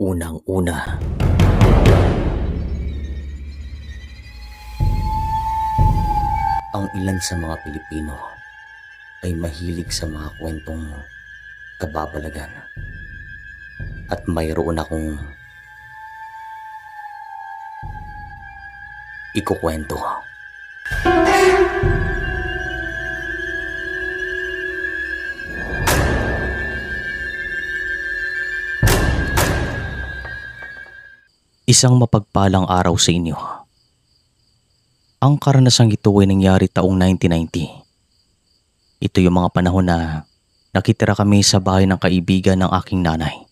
Unang-una, ang ilan sa mga Pilipino ay mahilig sa mga kwentong kababalagan at mayroon akong ikukwento. Isang mapagpalang araw sa inyo. Ang karanasang ito ay nangyari taong 1990. Ito yung mga panahon na nakitira kami sa bahay ng kaibigan ng aking nanay,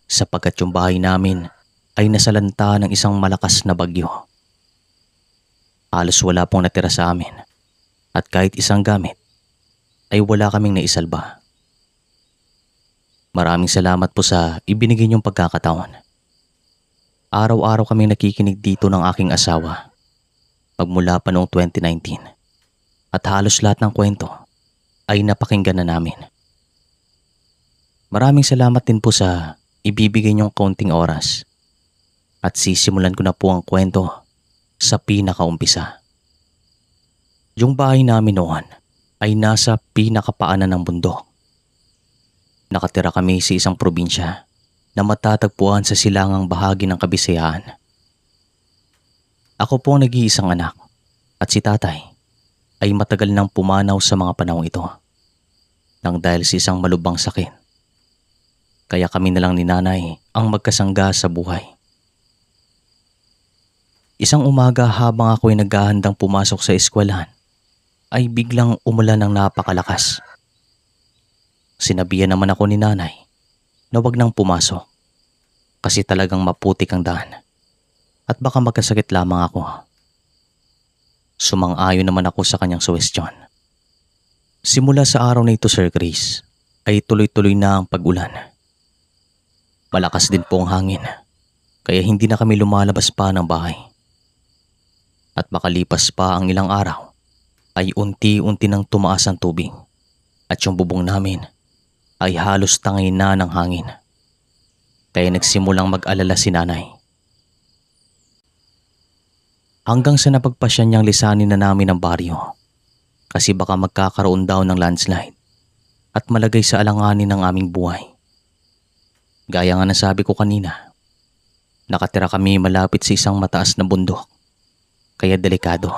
sapagkat yung bahay namin ay nasalanta ng isang malakas na bagyo. Halos wala pong natira sa amin at kahit isang gamit ay wala kaming naisalba. Maraming salamat po sa ibinigay niyong pagkakataon. Araw-araw kaming nakikinig dito ng aking asawa magmula pa noong 2019 at halos lahat ng kwento ay napakinggan na namin. Maraming salamat din po sa ibibigay niyong kaunting oras at sisimulan ko na po ang kwento sa pinakaumpisa. Yung bahay namin noon ay nasa pinakapaanan ng bundok. Nakatira kami sa isang probinsya na matatagpuan sa silangang bahagi ng Kabisayaan. Ako po ang nag-iisang anak at si tatay ay matagal nang pumanaw sa mga panahong ito nang dahil sa isang malubhang sakit. Kaya kami na lang ni nanay ang magkasangga sa buhay. Isang umaga habang ako ay naghahandang pumasok sa eskwelahan ay biglang umulan ng napakalakas. Sinabihan naman ako ni nanay na wag nang pumasok kasi talagang maputik ang daan at baka magkasakit lamang ako. Sumang-ayon naman ako sa kanyang suwestyon. Simula sa araw na ito, Sir Chris, ay tuloy-tuloy na ang pag-ulan. Malakas din po ang hangin kaya hindi na kami lumalabas pa ng bahay. At makalipas pa ang ilang araw ay unti-unti nang tumaas ang tubig at yung bubong namin ay halos tangay na ng hangin. Kaya nagsimulang mag-alala si nanay. Hanggang sa napagpasya niyang lisanin na namin ang baryo kasi baka magkakaroon daw ng landslide at malagay sa alanganin ng aming buhay. Gaya nga nasabi ko kanina, nakatira kami malapit sa isang mataas na bundok kaya delikado.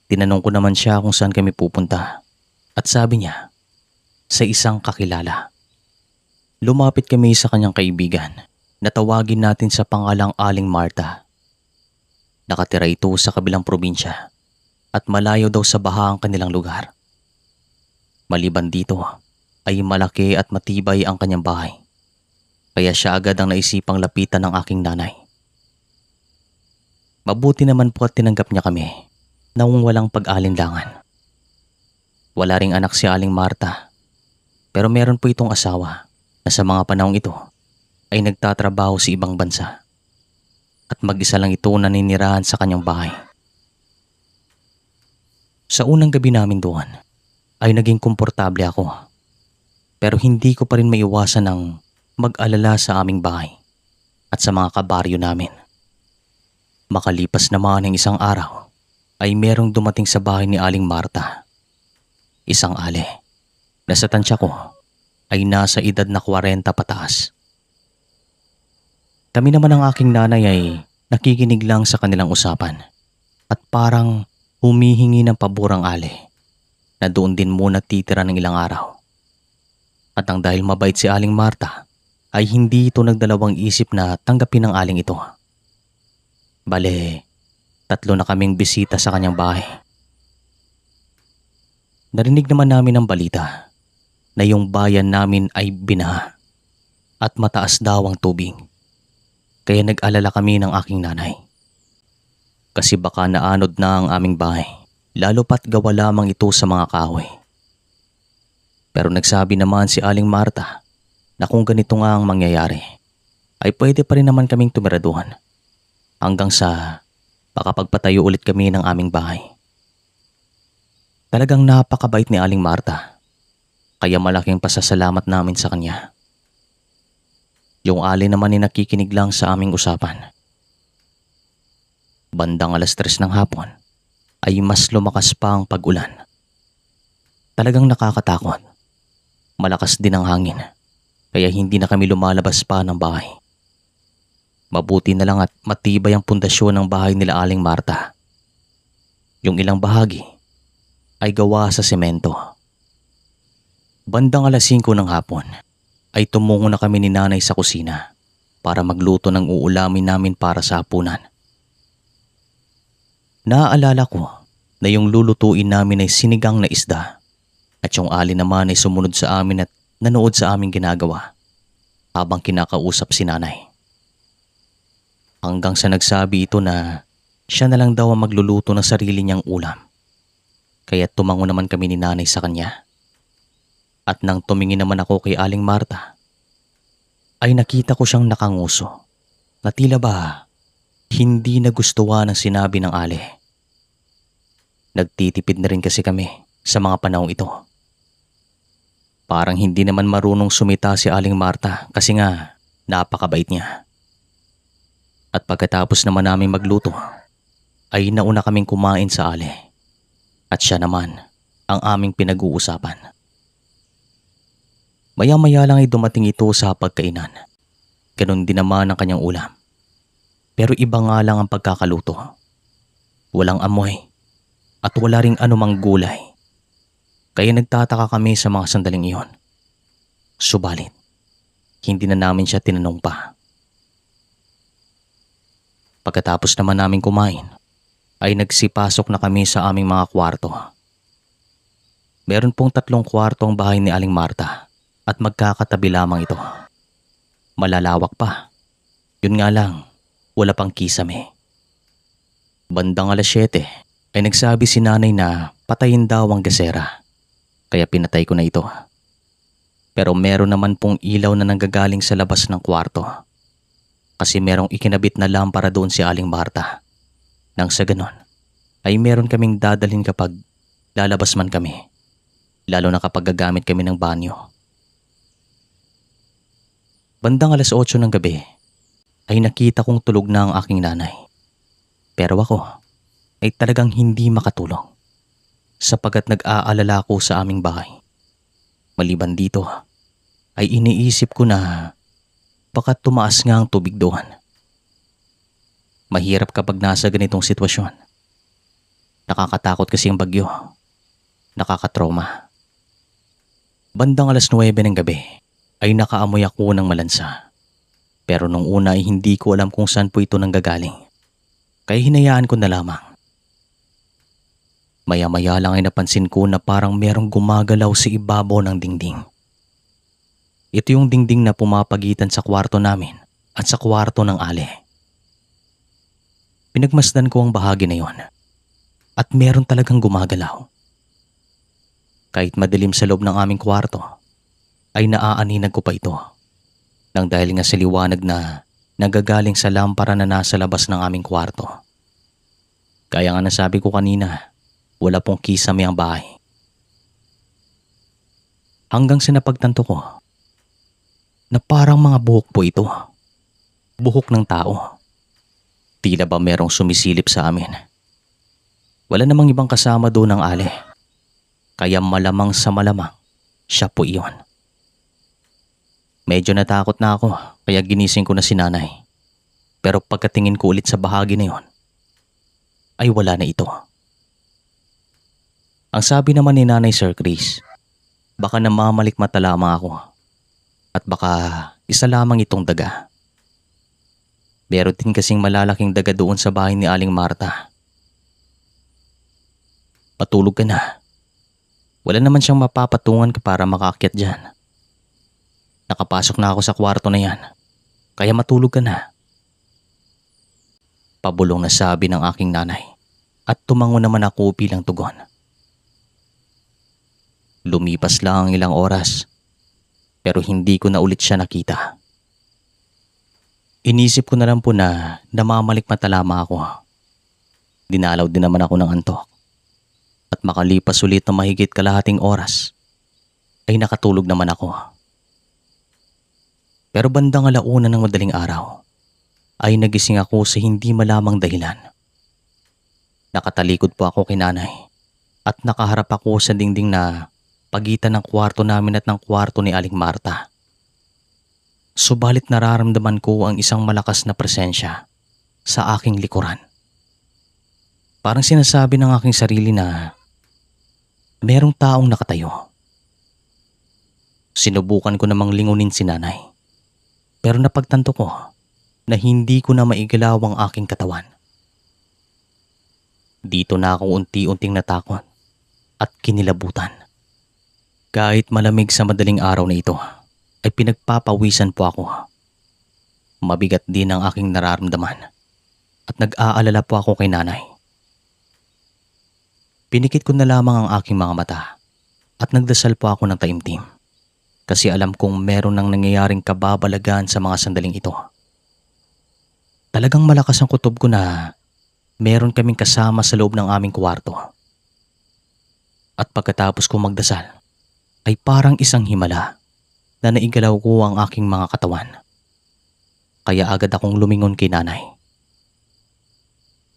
Tinanong ko naman siya kung saan kami pupunta at sabi niya, sa isang kakilala. Lumapit kami sa kanyang kaibigan na tawagin natin sa pangalang Aling Marta. Nakatira ito sa kabilang probinsya at malayo daw sa baha ang kanilang lugar. Maliban dito ay malaki at matibay ang kanyang bahay. Kaya siya agad ang naisipang lapitan ng aking nanay. Mabuti naman po at tinanggap niya kami nang walang pag-alinlangan. Wala ring anak si Aling Marta. Pero meron po itong asawa na sa mga panahong ito ay nagtatrabaho sa ibang bansa at mag-isa lang ito naninirahan sa kanyang bahay. Sa unang gabi namin doon ay naging komportable ako pero hindi ko pa rin maiwasan ng mag-alala sa aming bahay at sa mga kabaryo namin. Makalipas naman ng isang araw ay merong dumating sa bahay ni Aling Marta. Isang ale na sa tansya ko ay nasa edad na 40 pataas. Kami naman ng aking nanay ay nakikinig lang sa kanilang usapan at parang humihingi ng pabor ang ale na doon din muna titira ng ilang araw. At ang dahil mabait si Aling Marta ay hindi ito nagdalawang isip na tanggapin ang aling ito. Bale, 3 na kaming bisita sa kanyang bahay. Narinig naman namin ang balita na yung bayan namin ay binaha at mataas daw ang tubig. Kaya nag-alala kami ng aking nanay. Kasi baka naanod na ang aming bahay, lalo pat gawa lamang ito sa mga kahoy. Pero nagsabi naman si Aling Marta na kung ganito nga ang mangyayari, ay pwede pa rin naman kaming tumiraduhan hanggang sa makapagpatayo ulit kami ng aming bahay. Talagang napakabait ni Aling Marta. Kaya malaking pasasalamat namin sa kanya. Yung alay naman ay nakikinig lang sa aming usapan. Bandang 3:00 ng hapon ay mas lumakas pa ang pag-ulan. Talagang nakakatakot. Malakas din ang hangin, kaya hindi na kami lumalabas pa ng bahay. Mabuti na lang at matibay ang pundasyon ng bahay nila Aling Marta. Yung ilang bahagi ay gawa sa semento. Bandang 5:00 ng hapon ay tumungo na kami ni Nanay sa kusina para magluto ng uulamin namin para sa hapunan. Naaalala ko na yung lulutuin namin ay sinigang na isda at yung ali naman ay sumunod sa amin at nanood sa aming ginagawa habang kinakausap si Nanay. Hanggang sa nagsabi ito na siya na lang daw ang magluluto ng sarili niyang ulam. Kaya tumango naman kami ni Nanay sa kanya. At nang tumingin naman ako kay Aling Marta, ay nakita ko siyang nakanguso na tila ba hindi nagustuhan ang sinabi ng ali. Nagtitipid na rin kasi kami sa mga panahong ito. Parang hindi naman marunong sumita si Aling Marta kasi nga napakabait niya. At pagkatapos naman namin magluto, ay nauna kaming kumain sa ali. At siya naman ang aming pinag-uusapan. Maya-maya lang ay dumating ito sa pagkainan. Ganon din naman ang kanyang ulam. Pero iba nga lang ang pagkakaluto. Walang amoy at wala ring anumang gulay. Kaya nagtataka kami sa mga sandaling iyon. Subalit, hindi na namin siya tinanong pa. Pagkatapos naman namin kumain, ay nagsipasok na kami sa aming mga kwarto. Meron pong 3 kwarto ang bahay ni Aling Marta at magkakatabi lamang ito. Malalawak pa. Yun nga lang, wala pang kisame. Bandang 7:00 ay nagsabi si Nanay na patayin daw ang gasera. Kaya pinatay ko na ito. Pero meron naman pong ilaw na nanggagaling sa labas ng kwarto. Kasi merong ikinabit na lampara doon si Aling Marta. Nang sa ganon, ay meron kaming dadalhin kapag lalabas man kami. Lalo na kapag gagamit kami ng banyo. Bandang 8:00 ng gabi, ay nakita kong tulog na ang aking nanay. Pero ako ay talagang hindi makatulog sapagkat nag-aalala ko sa aming bahay. Maliban dito, ay iniisip ko na baka tumaas nga ang tubig doon. Mahirap kapag nasa ganitong sitwasyon. Nakakatakot kasi ang bagyo. Nakakatrauma. Bandang 9:00 ng gabi ay nakaamoy ako ng malansa. Pero nung una ay hindi ko alam kung saan po ito nanggagaling. Kaya hinayaan ko na lamang. Maya-maya lang ay napansin ko na parang merong gumagalaw sa ibabaw ng dingding. Ito yung dingding na pumapagitan sa kwarto namin at sa kwarto ng ali. Pinagmasdan ko ang bahagi na yon at meron talagang gumagalaw. Kahit madilim sa loob ng aming kwarto, ay naaaninag ko pa ito. Nang dahil nga sa liwanag na nagagaling sa lampara na nasa labas ng aming kwarto. Kaya nga nasabi ko kanina, wala pong kisame ang bahay. Hanggang sa napagtanto ko na parang mga buhok po ito. Buhok ng tao. Tila ba merong sumisilip sa amin. Wala namang ibang kasama doon ng ali. Kaya malamang sa malamang, siya po iyon. Medyo natakot na ako kaya ginising ko na si Nanay. Pero pagkatingin ko ulit sa bahagi na yon, ay wala na ito. Ang sabi naman ni Nanay Sir Chris, baka namamalikmata lamang ako. At baka isa lamang itong daga. Meron din kasing malalaking daga doon sa bahay ni Aling Marta. Patulog ka na. Wala naman siyang mapapatungan para makaakyat dyan. Nakapasok na ako sa kwarto na yan. Kaya matulog ka na. Pabulong na sabi ng aking nanay. At tumango naman ako bilang tugon. Lumipas lang ang ilang oras. Pero hindi ko na ulit siya nakita. Inisip ko na lang po na namamalikmata lamang ako. Dinalaw din naman ako ng antok. At makalipas ulit na mahigit kalahating oras, ay nakatulog naman ako. Pero bandang 1:00 ng madaling araw ay nagising ako sa hindi malamang dahilan. Nakatalikod po ako kay nanay at nakaharap ako sa dingding na pagitan ng kwarto namin at ng kwarto ni Aling Marta. Subalit nararamdaman ko ang isang malakas na presensya sa aking likuran. Parang sinasabi ng aking sarili na merong taong nakatayo. Sinubukan ko namang lingunin si nanay, pero napagtanto ko na hindi ko na maigalaw ang aking katawan. Dito na ako unti-unting natakot at kinilabutan. Kahit malamig sa madaling araw na ito, ay pinagpapawisan po ako. Mabigat din ang aking nararamdaman at nag-aalala po ako kay nanay. Pinikit ko na lamang ang aking mga mata at nagdasal po ako ng taimtim kasi alam kong meron nang nangyayaring kababalagan sa mga sandaling ito. Talagang malakas ang kutob ko na meron kaming kasama sa loob ng aming kwarto. At pagkatapos ko magdasal, ay parang isang himala na naigalaw ko ang aking mga katawan. Kaya agad akong lumingon kay nanay.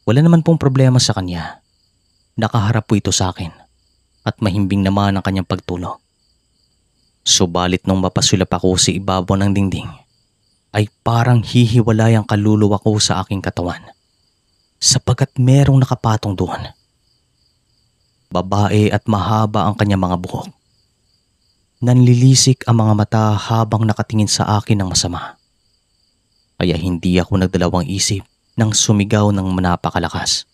Wala naman pong problema sa kanya. Nakaharap po ito sa akin at mahimbing naman ang kanyang pagtulog. Subalit nung mapasulap ako sa ibabaw ng dingding, ay parang hihiwalay ang kaluluwa ko sa aking katawan sapagkat merong nakapatong doon. Babae at mahaba ang kanyang mga buhok. Nanlilisik ang mga mata habang nakatingin sa akin ng masama. Kaya hindi ako nagdalawang isip nang sumigaw ng napakalakas.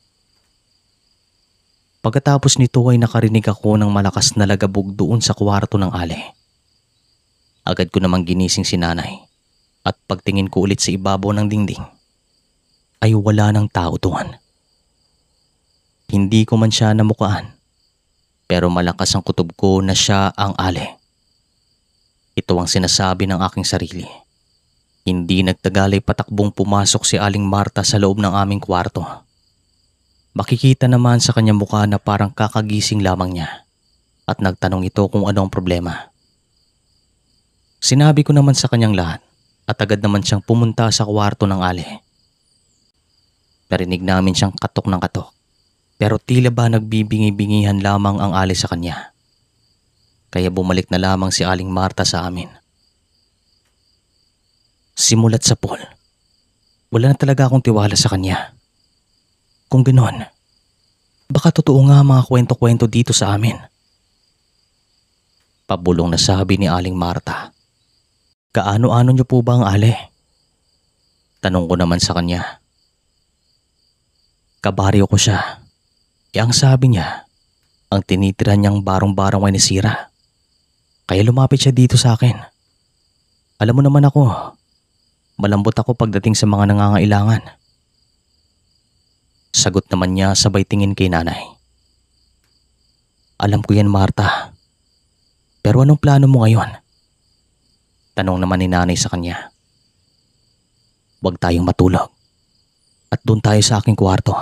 Pagkatapos nito ay nakarinig ako ng malakas na lagabog doon sa kwarto ng ale. Agad ko namang ginising si nanay at pagtingin ko ulit sa ibabaw ng dingding ay wala ng tao doon. Hindi ko man siya namukaan pero malakas ang kutob ko na siya ang ale. Ito ang sinasabi ng aking sarili. Hindi nagtagal ay patakbong pumasok si Aling Marta sa loob ng aming kwarto. Makikita naman sa kanyang mukha na parang kakagising lamang niya at nagtanong ito kung ano ang problema. Sinabi ko naman sa kanyang lahat at agad naman siyang pumunta sa kwarto ng ale. Narinig namin siyang katok ng katok pero tila ba nagbibingi-bingihan lamang ang ale sa kanya. Kaya bumalik na lamang si Aling Marta sa amin. Simulat sa Paul, wala na talaga akong tiwala sa kanya. Kung ganon, baka totoo nga mga kwento-kwento dito sa amin. Pabulong na sabi ni Aling Marta. Kaano-ano niyo po ba ang ale? Tanong ko naman sa kanya. Kabaryo ko siya. Ang sabi niya, ang tinitira niyang barong-barong ay nasira. Kaya lumapit siya dito sa akin. Alam mo naman ako, malambot ako pagdating sa mga nangangailangan. Sagot naman niya sabay tingin kay nanay. Alam ko yan, Marta. Pero anong plano mo ngayon? Tanong naman ni nanay sa kanya. Huwag tayong matulog. At doon tayo sa aking kwarto.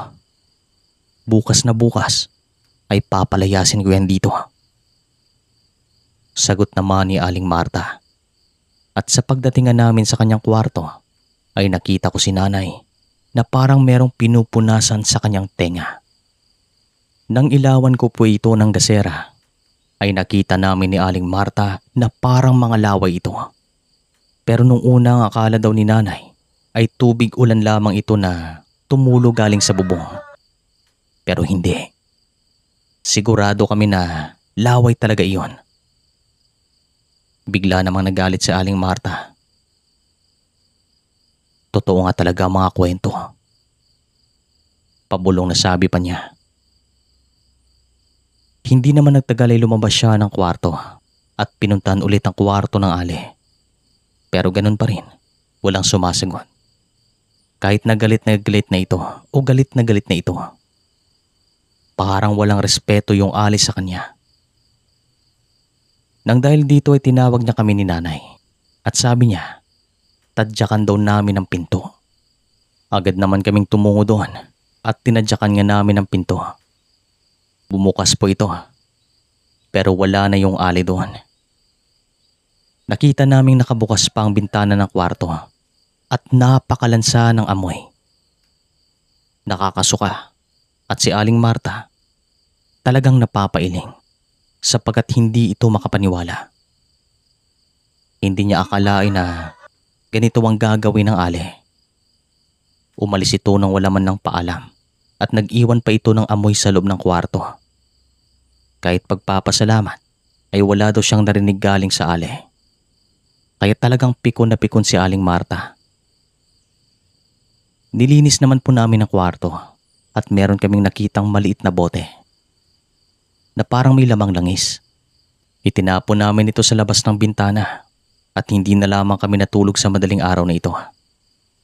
Bukas na bukas ay papalayasin ko yan dito. Sagot naman ni Aling Marta. At sa pagdatingan namin sa kanyang kwarto ay nakita ko si nanay na parang merong pinupunasan sa kanyang tenga. Nang ilawan ko po ito ng gasera ay nakita namin ni Aling Marta na parang mga laway ito. Pero nung unang akala daw ni nanay ay tubig ulan lamang ito na tumulo galing sa bubong. Pero hindi. Sigurado kami na laway talaga iyon. Bigla namang nagalit si Aling Marta. Totoo nga talaga ang mga kwento. Pabulong na sabi pa niya. Hindi naman nagtagal ay lumabas siya ng kwarto at pinuntahan ulit ang kwarto ng ale. Pero ganun pa rin, walang sumasagot. Kahit na galit na galit na ito. Parang walang respeto yung ali sa kanya. Nang dahil dito ay tinawag niya kami ni nanay at sabi niya, tadyakan daw namin ang pinto. Agad naman kaming tumungo doon at tinadyakan nga namin ang pinto. Bumukas po ito pero wala na yung ali doon. Nakita naming nakabukas pa ang bintana ng kwarto at napakalansa ng amoy. Nakakasuka at si Aling Marta talagang napapailing sapagkat hindi ito makapaniwala. Hindi niya akalain na ganito ang gagawin ng Ale. Umalis ito nang wala man ng paalam at nag-iwan pa ito ng amoy sa loob ng kwarto. Kahit pagpapasalamat ay wala daw siyang narinig galing sa Ale. Kaya talagang pikon na pikon si Aling Marta. Nilinis naman po namin ang kwarto at meron kaming nakitang maliit na bote na parang may lamang langis. Itinapon namin ito sa labas ng bintana at hindi na lamang kami natulog sa madaling araw na ito.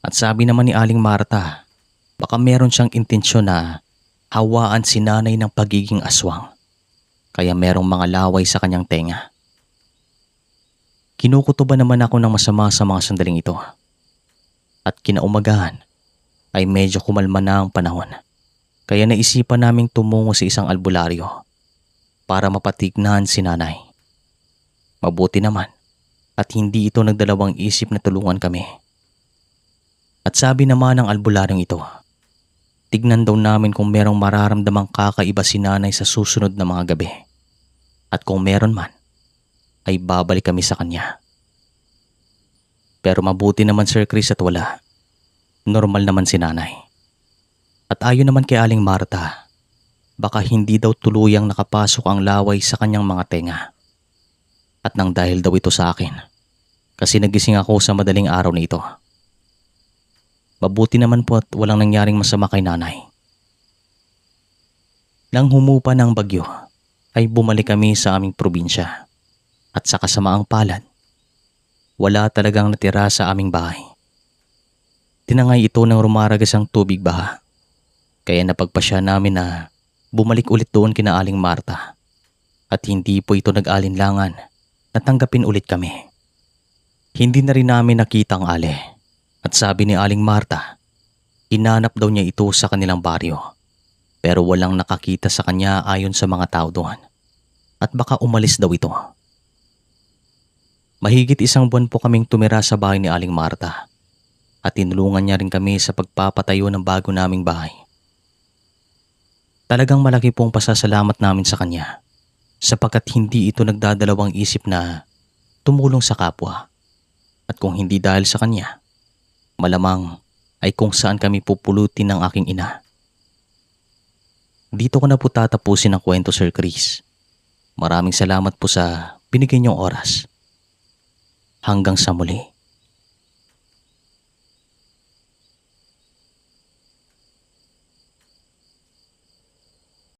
At sabi naman ni Aling Marta, baka meron siyang intensyon na hawaan si nanay ng pagiging aswang. Kaya merong mga laway sa kanyang tenga. Kinukutuban naman ako ng masama sa mga sandaling ito. At kinaumagahan ay medyo kumalma na ang panahon. Kaya naisipan naming tumungo sa isang albularyo para mapatignan si nanay. Mabuti naman at hindi ito nagdalawang isip na tulungan kami. At sabi naman ng albularyong ito, tignan daw namin kung merong mararamdamang kakaiba si nanay sa susunod na mga gabi. At kung meron man, ay babalik kami sa kanya. Pero mabuti naman Sir Chris at wala. Normal naman si nanay. At ayon naman kay Aling Marta, baka hindi daw tuluyang nakapasok ang laway sa kanyang mga tenga. At nang dahil daw ito sa akin, kasi nagising ako sa madaling araw na ito. Mabuti naman po at walang nangyaring masama kay nanay. Nang humupa ng bagyo, ay bumalik kami sa aming probinsya. At sa kasamaang palad, wala talagang natira sa aming bahay. Tinangay ito ng rumaragas ang tubig baha. Kaya napagpasya namin na bumalik ulit doon kina Aling Marta. At hindi po ito nag-alinlangan na tanggapin ulit kami. Hindi na rin namin nakita ang Ale. At sabi ni Aling Marta, hinanap daw niya ito sa kanilang baryo. Pero walang nakakita sa kanya ayon sa mga tao doon. At baka umalis daw ito. Mahigit 1 buwan po kaming tumira sa bahay ni Aling Marta at tinulungan niya rin kami sa pagpapatayo ng bago naming bahay. Talagang malaki pong pasasalamat namin sa kanya sapagkat hindi ito nagdadalawang isip na tumulong sa kapwa. At kung hindi dahil sa kanya, malamang ay kung saan kami pupulutin ng aking ina. Dito ko na po tatapusin ang kwento Sir Chris. Maraming salamat po sa binigay niyong oras. Hanggang sa muli.